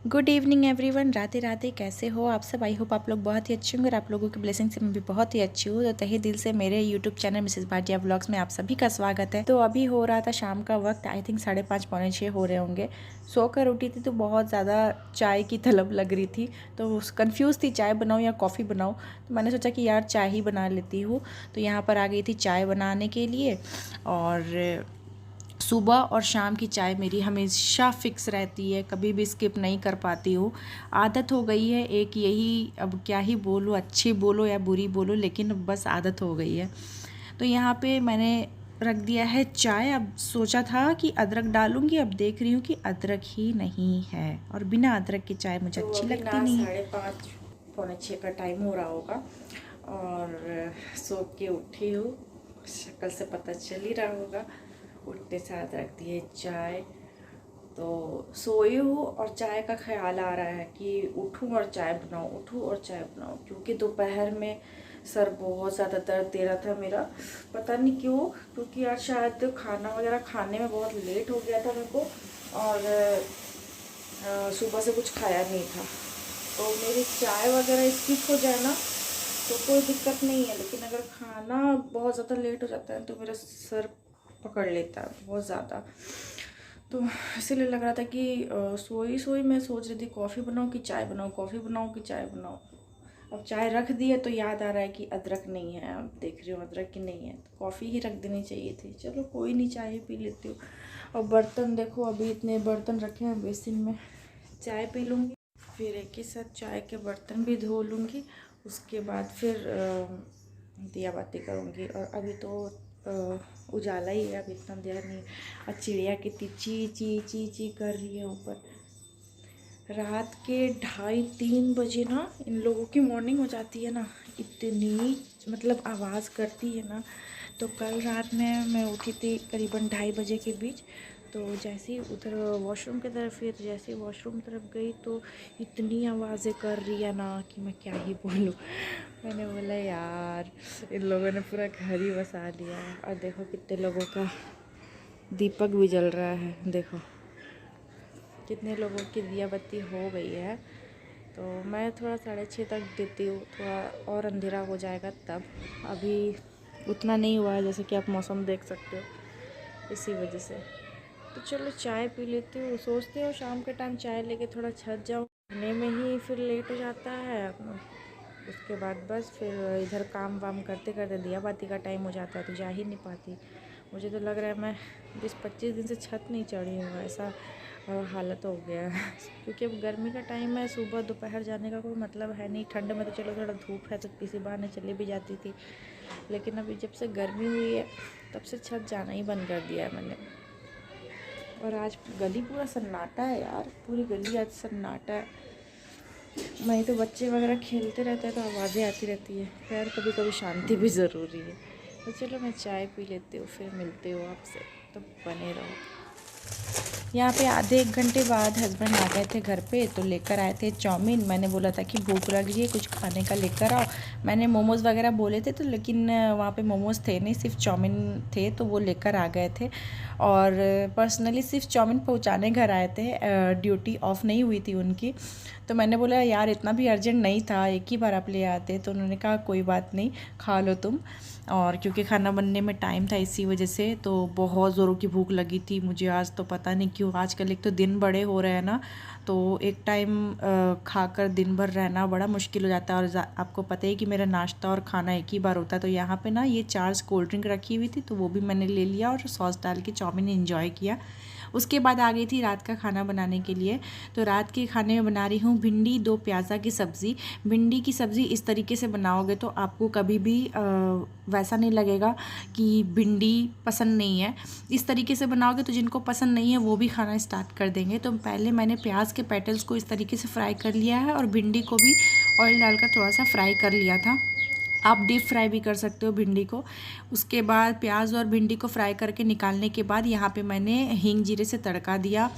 Good evening everyone. Radhe Radhe. कैसे हो आप सब? आई होप आप लोग बहुत ही अच्छे होंगे और आप लोगों की ब्लेसिंग से मैं भी बहुत ही अच्छी हूँ। तो तहे दिल से मेरे YouTube channel Mrs Bhatia vlogs में आप सभी का स्वागत है। तो अभी हो रहा था शाम का वक्त, आई थिंक 5:30 पौने 6 हो रहे होंगे। सोकर उठी थी तो बहुत ज़्यादा चाय की तलब लग रही थी, तो कन्फ्यूज़ थी चाय बनाऊँ या कॉफ़ी बनाऊँ। तो मैंने सोचा कि यार चाय ही बना लेती हूँ। तो यहाँ पर आ गई थी चाय बनाने के लिए। और सुबह और शाम की चाय मेरी हमेशा फ़िक्स रहती है, कभी भी स्किप नहीं कर पाती हूँ। आदत हो गई है एक यही, अब क्या ही बोलूँ, अच्छी बोलो या बुरी बोलो, लेकिन बस आदत हो गई है। तो यहाँ पे मैंने रख दिया है चाय। अब सोचा था कि अदरक डालूँगी, अब देख रही हूँ कि अदरक ही नहीं है और बिना अदरक की चाय मुझे अच्छी लगती नहीं। 5:30 पौने 6 का टाइम हो रहा होगा और सो के उठी हूँ, शक्ल से पता चल ही रहा होगा। उठने साथ रख दिए चाय, तो सोई हूँ और चाय का ख्याल आ रहा है कि उठूँ और चाय बनाऊँ, उठूँ और चाय बनाऊँ, क्योंकि दोपहर में सर बहुत ज़्यादा दर्द दे रहा था मेरा, पता नहीं क्यों। क्योंकि आज शायद खाना वगैरह खाने में बहुत लेट हो गया था मेरे को और सुबह से कुछ खाया नहीं था। तो मेरी चाय वगैरह स्किप हो जाए ना तो कोई दिक्कत नहीं है, लेकिन अगर खाना बहुत ज़्यादा लेट हो जाता है तो मेरा सर पकड़ लेता है बहुत ज़्यादा। तो इसीलिए लग रहा था कि सोई सोई मैं सोच रही थी कॉफ़ी बनाऊँ कि चाय बनाऊँ, कॉफ़ी बनाऊँ कि चाय बनाऊँ। अब चाय रख दी है तो याद आ रहा है कि अदरक नहीं है, अब देख रही हूँ अदरक की नहीं है, तो कॉफ़ी ही रख देनी चाहिए थी। चलो कोई नहीं, चाय ही पी लेती हूँ। और बर्तन देखो, अभी इतने बर्तन रखे हैं बेसिन में, चाय पी लूँगी, फिर एक ही साथ चाय के बर्तन भी धो लूँगी, उसके बाद फिर दिया बाती करूँगी। और अभी तो उजाला ही है, अभी इतना देर नहीं। और चिड़िया कितनी ची ची ची ची कर रही है ऊपर। रात के 2:30-3 बजे ना इन लोगों की मॉर्निंग हो जाती है ना, इतनी मतलब आवाज़ करती है ना। तो कल रात में मैं उठी थी करीबन 2:30 बजे के बीच। तो जैसे ही उधर वॉशरूम की तरफ गई, तो जैसे ही वॉशरूम तरफ गई तो इतनी आवाज़ें कर रही है ना कि मैं क्या ही बोलूँ। मैंने बोला यार इन लोगों ने पूरा घर ही बसा लिया है। और देखो कितने लोगों का दीपक भी जल रहा है, देखो कितने लोगों की दिया बत्ती हो गई है। तो मैं थोड़ा 6:30 तक देती हूँ, थोड़ा और अंधेरा हो जाएगा तब। अभी उतना नहीं हुआ है, जैसे कि आप मौसम देख सकते हो, इसी वजह से। तो चलो चाय पी लेती हूँ। सोचती हूँ शाम के टाइम चाय लेके थोड़ा छत जाऊँ, खाने में ही फिर लेट हो जाता है। उसके बाद बस फिर इधर काम वाम करते करते दिया बाती का टाइम हो जाता है, तो जा ही नहीं पाती। मुझे तो लग रहा है मैं 20-25 दिन से छत नहीं चढ़ी हूँ, ऐसा हालत हो गया है। क्योंकि अब गर्मी का टाइम है, सुबह दोपहर जाने का कोई मतलब है नहीं। ठंड में तो चलो थोड़ा धूप है तो किसी बहाने चली भी जाती थी, लेकिन अभी जब से गर्मी हुई है तब से छत जाना ही बंद कर दिया है मैंने। और आज गली पूरा सन्नाटा है यार, पूरी गली आज सन्नाटा है। नहीं तो बच्चे वगैरह खेलते रहते हैं तो आवाज़ें आती रहती है। खैर कभी कभी शांति भी ज़रूरी है। तो चलो मैं चाय पी लेती हूँ, फिर मिलती हूँ आपसे, तो बने रहो। यहाँ पे आधे 1 घंटे बाद हस्बैंड आ गए थे घर पे, तो लेकर आए थे चाउमीन। मैंने बोला था कि भूख लगी है, कुछ खाने का लेकर आओ। मैंने मोमोज़ वगैरह बोले थे, तो लेकिन वहाँ पे मोमोज़ थे नहीं, सिर्फ चाउमीन थे, तो वो लेकर आ गए थे। और पर्सनली सिर्फ चाउमीन पहुँचाने घर आए थे, ड्यूटी ऑफ नहीं हुई थी उनकी। तो मैंने बोला यार इतना भी अर्जेंट नहीं था, एक ही बार आप ले आते। तो उन्होंने कहा कोई बात नहीं, खा लो तुम। और क्योंकि खाना बनने में टाइम था इसी वजह से, तो बहुत ज़ोरों की भूख लगी थी मुझे आज। तो पता नहीं क्यों आजकल एक तो दिन बड़े हो रहे हैं ना, तो एक टाइम खाकर दिन भर रहना बड़ा मुश्किल हो जाता है। और आपको पता है कि मेरा नाश्ता और खाना एक ही बार होता है। तो यहाँ पे ना ये 4 कोल्ड ड्रिंक रखी हुई थी, तो वो भी मैंने ले लिया और सॉस डाल के चाउमीन एंजॉय किया। उसके बाद आ गई थी रात का खाना बनाने के लिए। तो रात के खाने में बना रही हूँ भिंडी 2 प्याज़ा की सब्ज़ी। भिंडी की सब्ज़ी इस तरीके से बनाओगे तो आपको कभी भी वैसा नहीं लगेगा कि भिंडी पसंद नहीं है। इस तरीके से बनाओगे तो जिनको पसंद नहीं है वो भी खाना स्टार्ट कर देंगे। तो पहले मैंने प्याज के पेटल्स को इस तरीके से फ्राई कर लिया है और भिंडी को भी ऑयल डालकर थोड़ा सा फ्राई कर लिया था। आप डीप फ्राई भी कर सकते हो भिंडी को। उसके बाद प्याज और भिंडी को फ्राई करके निकालने के बाद यहाँ पे मैंने हींग जीरे से तड़का दिया,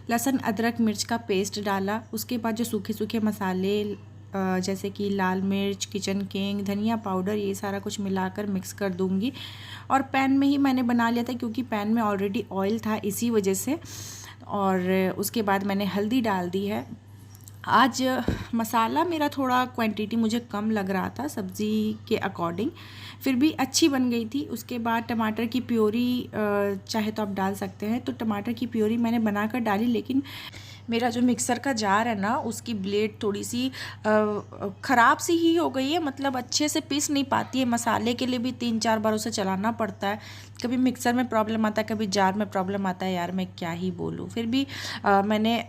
लहसुन अदरक मिर्च का पेस्ट डाला। उसके बाद जो सूखे सूखे मसाले जैसे कि लाल मिर्च, किचन किंग, धनिया पाउडर, ये सारा कुछ मिलाकर मिक्स कर दूंगी। और पैन में ही मैंने बना लिया था क्योंकि पैन में ऑलरेडी ऑयल था, इसी वजह से। और उसके बाद मैंने हल्दी डाल दी है, आज मसाला मेरा थोड़ा क्वांटिटी मुझे कम लग रहा था सब्ज़ी के अकॉर्डिंग, फिर भी अच्छी बन गई थी। उसके बाद टमाटर की प्योरी चाहे तो आप डाल सकते हैं, तो टमाटर की प्योरी मैंने बनाकर डाली, लेकिन मेरा जो मिक्सर का जार है ना, उसकी ब्लेड थोड़ी सी ख़राब सी ही हो गई है, मतलब अच्छे से पीस नहीं पाती है। मसाले के लिए भी 3-4 बार उसे चलाना पड़ता है, कभी मिक्सर में प्रॉब्लम आता है, कभी जार में प्रॉब्लम आता है। यार मैं क्या ही बोलूँ। फिर भी मैंने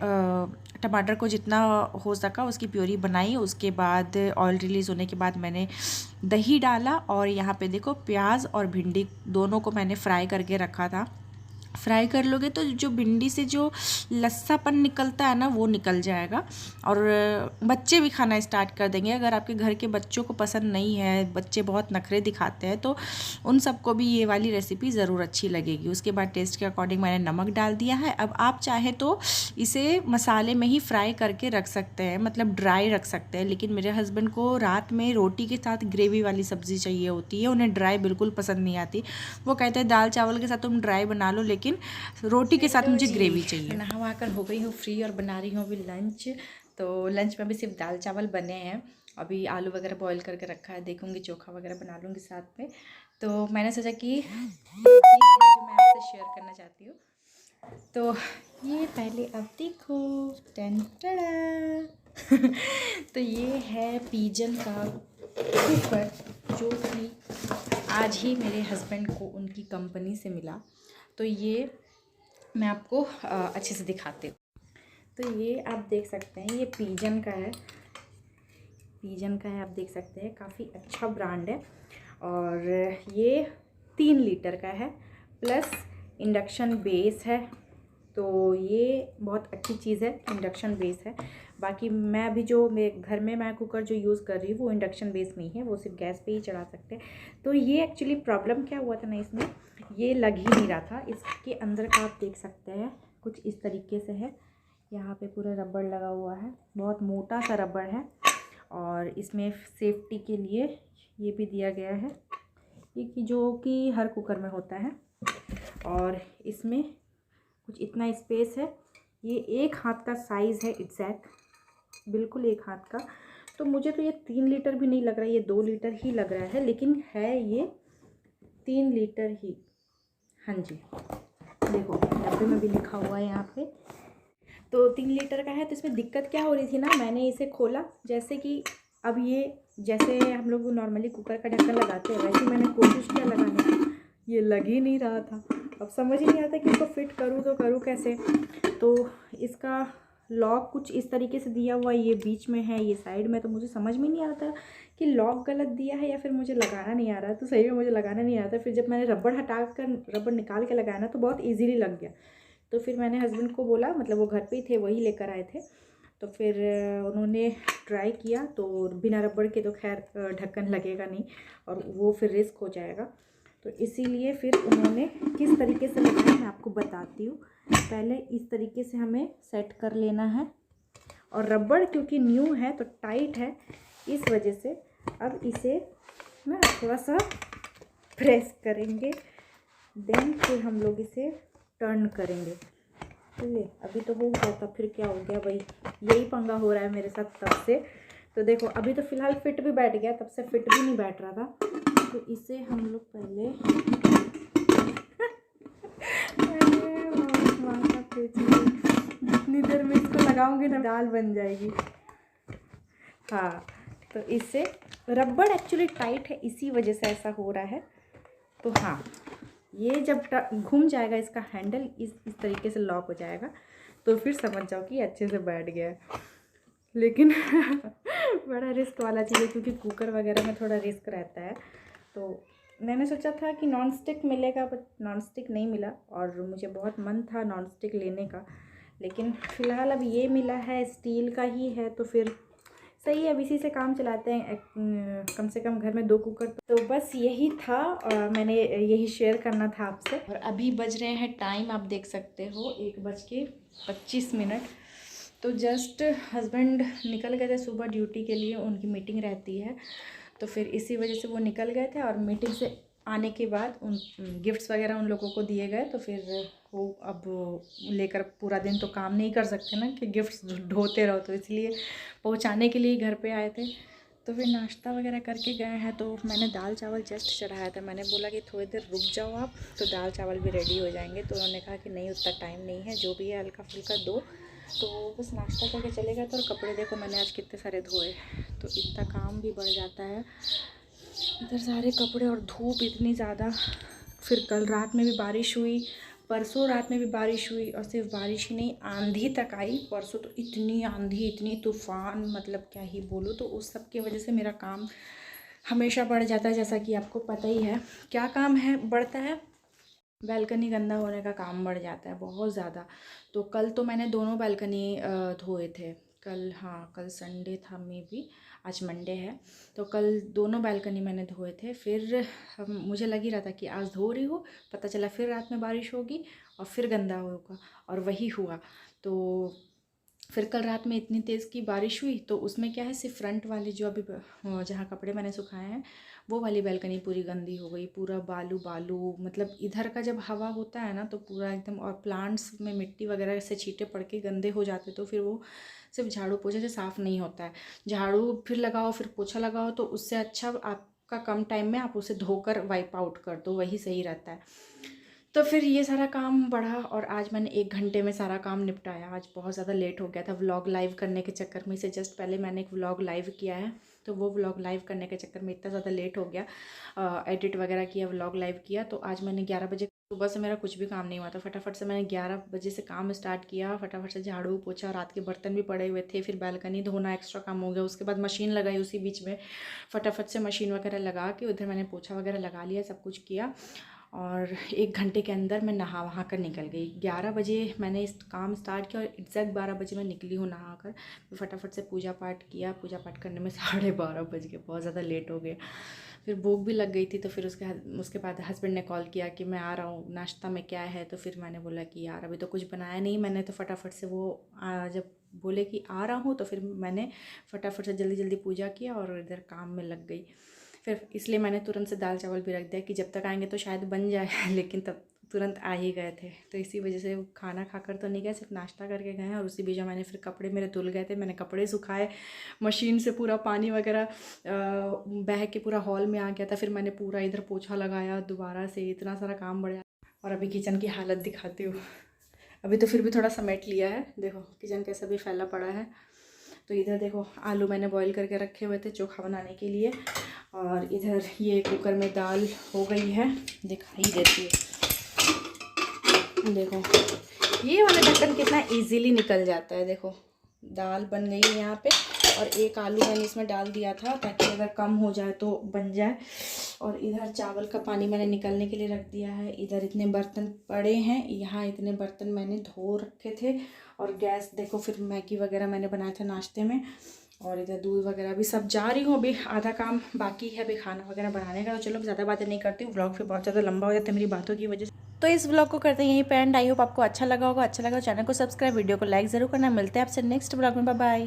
टमाटर को जितना हो सका उसकी प्योरी बनाई। उसके बाद ऑयल रिलीज़ होने के बाद मैंने दही डाला, और यहाँ पे देखो प्याज और भिंडी दोनों को मैंने फ्राई करके रखा था। फ्राई कर लोगे तो जो भिंडी से जो लस्सापन निकलता है ना, वो निकल जाएगा, और बच्चे भी खाना स्टार्ट कर देंगे। अगर आपके घर के बच्चों को पसंद नहीं है, बच्चे बहुत नखरे दिखाते हैं, तो उन सबको भी ये वाली रेसिपी ज़रूर अच्छी लगेगी। उसके बाद टेस्ट के अकॉर्डिंग मैंने नमक डाल दिया है। अब आप चाहे तो इसे मसाले में ही फ्राई करके रख सकते हैं, मतलब ड्राई रख सकते हैं, लेकिन मेरे हस्बैंड को रात में रोटी के साथ ग्रेवी वाली सब्ज़ी चाहिए होती है, उन्हें ड्राई बिल्कुल पसंद नहीं आती। वो कहते हैं दाल चावल के साथ तुम ड्राई बना लो, लेकिन रोटी के साथ मुझे ग्रेवी चाहिए। नहा कर हो गई हूँ फ्री और बना रही हूँ अभी लंच। तो लंच में भी सिर्फ दाल चावल बने हैं, अभी आलू वगैरह बॉईल करके रखा है, देखूँगी चोखा वगैरह बना लूँगी साथ में। तो मैंने सोचा कि जो मैं आपसे शेयर करना चाहती हूँ, तो ये पहले अब देखो, टन टड़ा तो ये है पिजन का कुकर, जो कि आज ही मेरे हस्बैंड को उनकी कंपनी से मिला। तो ये मैं आपको अच्छे से दिखाती हूँ। तो ये आप देख सकते हैं, ये पिजन का है, पिजन का है, आप देख सकते हैं, काफ़ी अच्छा ब्रांड है। और ये 3 लीटर का है, प्लस इंडक्शन बेस है। तो ये बहुत अच्छी चीज़ है, इंडक्शन बेस है। बाकी मैं अभी जो मेरे घर में मैं कुकर जो यूज़ कर रही हूँ वो इंडक्शन बेस नहीं है, वो सिर्फ गैस पे ही चढ़ा सकते हैं। तो ये एक्चुअली प्रॉब्लम क्या हुआ था ना, इसमें ये लग ही नहीं रहा था। इसके अंदर का आप देख सकते हैं कुछ इस तरीके से है, यहाँ पे पूरा रबड़ लगा हुआ है, बहुत मोटा सा रबड़ है। और इसमें सेफ्टी के लिए ये भी दिया गया है, ये कि जो कि हर कुकर में होता है। और इसमें कुछ इतना स्पेस है, ये 1 हाथ का साइज़ है, एग्जैक्ट बिल्कुल 1 हाथ का। तो मुझे तो ये 3 लीटर भी नहीं लग रहा है, ये 2 लीटर ही लग रहा है, लेकिन है ये 3 लीटर ही। हाँ जी, देखो डब्बे में भी लिखा हुआ है यहाँ पे, तो 3 लीटर का है। तो इसमें दिक्कत क्या हो रही थी ना, मैंने इसे खोला, जैसे कि अब ये जैसे हम लोग नॉर्मली कुकर का ढक्कन लगाते हैं, वैसे मैंने कोशिश किया लगाने की, ये लग ही नहीं रहा था। अब समझ ही नहीं आता कि इसको फिट करूँ तो करूँ कैसे। तो इसका लॉक कुछ इस तरीके से दिया हुआ है, ये बीच में है, ये साइड में, तो मुझे समझ में नहीं आ रहा था कि लॉक गलत दिया है या फिर मुझे लगाना नहीं आ रहा है। तो सही में मुझे लगाना नहीं आ रहा था। फिर जब मैंने रबड़ हटा कर रबड़ निकाल के लगाया ना, तो बहुत ईजीली लग गया। तो फिर मैंने हस्बैंड को बोला, मतलब वो घर पे ही थे, वही लेकर आए थे। तो फिर उन्होंने ट्राई किया, तो बिना रबड़ के तो खैर ढक्कन लगेगा नहीं, और वो फिर रिस्क हो जाएगा। तो इसीलिए फिर उन्होंने किस तरीके से लगाया मैं आपको बताती हूँ। पहले इस तरीके से हमें सेट कर लेना है, और रबड़ क्योंकि न्यू है तो टाइट है, इस वजह से अब इसे ना थोड़ा सा प्रेस करेंगे, देन फिर हम लोग इसे टर्न करेंगे। चलिए, अभी तो हो गया था, फिर क्या हो गया भाई, यही पंगा हो रहा है मेरे साथ तब से। तो देखो अभी तो फ़िलहाल फिट भी बैठ गया, तब से फिट भी नहीं बैठ रहा था। तो इसे हम लोग पहले जितनी देर में इसको लगाऊंगी ना, दाल बन जाएगी। हाँ, तो इससे रबड़ एक्चुअली टाइट है, इसी वजह से ऐसा हो रहा है। तो हाँ, ये जब घूम जाएगा इसका हैंडल, इस तरीके से लॉक हो जाएगा, तो फिर समझ जाओ कि अच्छे से बैठ गया है। लेकिन बड़ा रिस्क वाला चीज़ है, क्योंकि कुकर वगैरह में थोड़ा रिस्क रहता है। तो मैंने सोचा था कि नॉन स्टिक मिलेगा, बट नॉन स्टिक नहीं मिला, और मुझे बहुत मन था नॉन स्टिक लेने का, लेकिन फ़िलहाल अब ये मिला है, स्टील का ही है, तो फिर सही है, अब इसी से काम चलाते हैं। कम से कम घर में 2 कुकर। तो बस यही था, मैंने यही शेयर करना था आपसे। और अभी बज रहे हैं टाइम, आप देख सकते हो 1:25। तो जस्ट हस्बैंड निकल गए थे सुबह ड्यूटी के लिए, उनकी मीटिंग रहती है, तो फिर इसी वजह से वो निकल गए थे, और मीटिंग से आने के बाद उन गिफ्ट्स वगैरह उन लोगों को दिए गए। तो फिर वो अब लेकर पूरा दिन तो काम नहीं कर सकते ना कि गिफ्ट्स ढोते रहो, तो इसलिए पहुंचाने के लिए घर पे आए थे। तो फिर नाश्ता वगैरह करके गए हैं। तो मैंने दाल चावल जस्ट चढ़ाया था, मैंने बोला कि थोड़ी देर रुक जाओ आप, तो दाल चावल भी रेडी हो जाएंगे। तो उन्होंने कहा कि नहीं उतना टाइम नहीं है, जो भी है हल्का फुल्का दो। तो बस नाश्ता करके चले गए थे। और कपड़े देखो मैंने आज कितने सारे धोए, तो इतना काम भी बढ़ जाता है, इधर सारे कपड़े और धूप इतनी ज़्यादा। फिर कल रात में भी बारिश हुई, परसों रात में भी बारिश हुई, और सिर्फ बारिश ही नहीं आंधी तक आई। परसों तो इतनी आंधी इतनी तूफ़ान, मतलब क्या ही बोलूँ। तो उस सब की वजह से मेरा काम हमेशा बढ़ जाता है, जैसा कि आपको पता ही है। क्या काम है बढ़ता है, बैल्कनी गंदा होने का काम बढ़ जाता है बहुत ज़्यादा। तो कल तो मैंने दोनों बैल्कनी धोए थे। कल, हाँ कल संडे था, मे बी आज मंडे है। तो कल दोनों बैल्कनी मैंने धोए थे। फिर मुझे लग ही रहा था कि आज धो रही हूँ, पता चला फिर रात में बारिश होगी और फिर गंदा होगा, और वही हुआ। तो फिर कल रात में इतनी तेज़ की बारिश हुई, तो उसमें क्या है, सिर्फ फ्रंट वाली जो अभी जहाँ कपड़े मैंने सुखाए हैं वो वाली बैल्कनी पूरी गंदी हो गई, पूरा बालू बालू। मतलब इधर का जब हवा होता है ना तो पूरा एकदम, और प्लांट्स में मिट्टी वगैरह से छींटे पड़ के गंदे हो जाते, तो फिर वो सिर्फ झाड़ू पोछे से साफ़ नहीं होता है। झाड़ू फिर लगाओ फिर पोछा लगाओ, तो उससे अच्छा आपका कम टाइम में आप उसे धोकर वाइप आउट कर दो, वही सही रहता है। तो फिर ये सारा काम बढ़ा, और आज मैंने 1 घंटे में सारा काम निपटाया। आज बहुत ज़्यादा लेट हो गया था व्लॉग लाइव करने के चक्कर में। इसे जस्ट पहले मैंने एक व्लॉग लाइव किया है, तो वो व्लॉग लाइव करने के चक्कर में इतना ज़्यादा लेट हो गया। एडिट वगैरह किया, व्लॉग लाइव किया। तो आज मैंने 11 बजे, सुबह से मेरा कुछ भी काम नहीं हुआ था, फटाफट से मैंने 11 बजे से काम स्टार्ट किया। फटाफट से झाड़ू पोछा, रात के बर्तन भी पड़े हुए थे, फिर बैल्कनी धोना एक्स्ट्रा काम हो गया। उसके बाद मशीन लगाई उसी बीच में, फटाफट से मशीन वगैरह लगा के उधर मैंने पोछा वगैरह लगा लिया, सब कुछ किया। और 1 घंटे के अंदर मैं नहा वहा कर निकल गई। 11 बजे मैंने इस काम स्टार्ट किया और एग्जैक्ट 12 बजे मैं निकली हूँ नहा कर। तो फटाफट से पूजा पाठ किया, पूजा पाठ करने में 12:30 बज गए, बहुत ज़्यादा लेट हो गया। फिर भूख भी लग गई थी, तो फिर उसके बाद हस्बैंड ने कॉल किया कि मैं आ रहा हूँ, नाश्ता में क्या है। तो फिर मैंने बोला कि यार अभी तो कुछ बनाया नहीं मैंने, तो फटाफट से वो जब बोले कि आ रहा हूँ, तो फिर मैंने फटाफट से जल्दी जल्दी पूजा किया और इधर काम में लग गई। फिर इसलिए मैंने तुरंत से दाल चावल भी रख दिया कि जब तक आएंगे तो शायद बन जाए लेकिन तब तुरंत आ ही गए थे। तो इसी वजह से खाना खाकर तो नहीं गए, सिर्फ नाश्ता करके गए हैं। और उसी बीच मैंने फिर कपड़े मेरे धुल गए थे, मैंने कपड़े सुखाए, मशीन से पूरा पानी वगैरह बह के पूरा हॉल में आ गया था। फिर मैंने पूरा इधर पोछा लगाया दोबारा से, इतना सारा काम बढ़ गया। और अभी किचन की हालत दिखाती हूँ। अभी तो फिर भी थोड़ा समेट लिया है, देखो किचन कैसा भी फैला पड़ा है। तो इधर देखो आलू मैंने बॉईल करके रखे हुए थे चोखा बनाने के लिए, और इधर ये कुकर में दाल हो गई है, दिखाई देती है। देखो ये वाला ढक्कन कितना इजीली निकल जाता है। देखो दाल बन गई है यहाँ पे, और एक आलू मैंने इसमें डाल दिया था ताकि अगर कम हो जाए तो बन जाए। और इधर चावल का पानी मैंने निकलने के लिए रख दिया है। इधर इतने बर्तन पड़े हैं, यहाँ इतने बर्तन मैंने धो रखे थे। और गैस देखो, फिर मैगी वगैरह मैंने बनाया था नाश्ते में। और इधर दूध वगैरह भी सब जा रही हूँ, अभी आधा काम बाकी है अभी खाना वगैरह बनाने का। तो चलो ज़्यादा बातें नहीं करती हूँ, व्लॉग फिर बहुत ज़्यादा लंबा हो जाता है मेरी बातों की वजह से। तो इस व्लॉग को करते हैं यहीं पे एंड। आई होप आपको अच्छा लगा होगा। अच्छा लगा चैनल को सब्सक्राइब, वीडियो को लाइक ज़रूर करना। मिलते हैं आपसे नेक्स्ट व्लॉग में, बाय बाय।